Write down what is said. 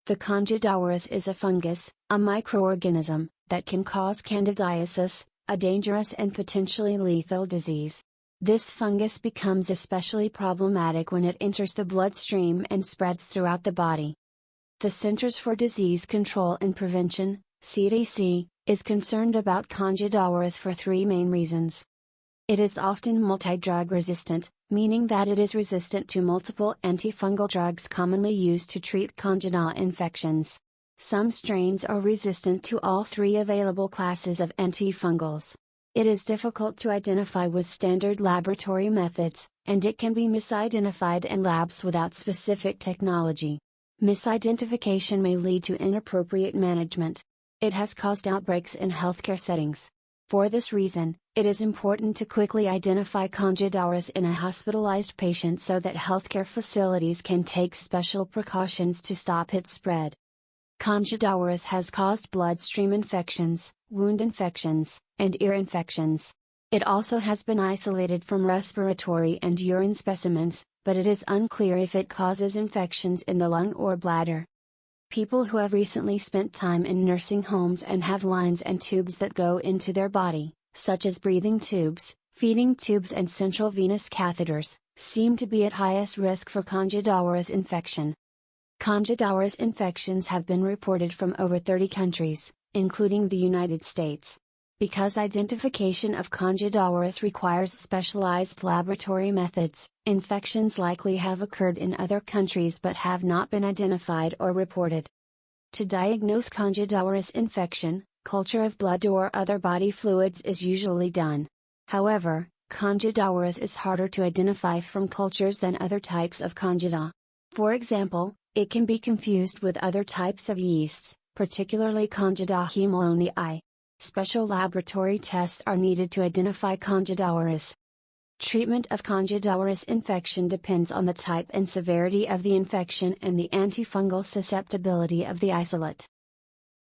The Candida auris is a fungus, a microorganism, that can cause candidiasis, a dangerous and potentially lethal disease. This fungus becomes especially problematic when it enters the bloodstream and spreads throughout the body. The Centers for Disease Control and Prevention, CDC, is concerned about Candida auris for three main reasons. It is often multidrug-resistant, meaning that it is resistant to multiple antifungal drugs commonly used to treat Candida infections. Some strains are resistant to all three available classes of antifungals. It is difficult to identify with standard laboratory methods, and it can be misidentified in labs without specific technology. Misidentification may lead to inappropriate management. It has caused outbreaks in healthcare settings. For this reason, it is important to quickly identify Candida auris in a hospitalized patient so that healthcare facilities can take special precautions to stop its spread. Candida auris has caused bloodstream infections, wound infections, and ear infections. It also has been isolated from respiratory and urine specimens, but it is unclear if it causes infections in the lung or bladder. People who have recently spent time in nursing homes and have lines and tubes that go into their body, such as breathing tubes, feeding tubes and central venous catheters, seem to be at highest risk for Candida auris infection. Candida auris infections have been reported from over 30 countries, including the United States. Because identification of Candida auris requires specialized laboratory methods, infections likely have occurred in other countries but have not been identified or reported. To diagnose Candida auris infection, culture of blood or other body fluids is usually done. However, Candida auris is harder to identify from cultures than other types of Candida. For example, it can be confused with other types of yeasts, particularly Candida humulonii. Special laboratory tests are needed to identify Candida auris. Treatment of Candida auris infection depends on the type and severity of the infection and the antifungal susceptibility of the isolate.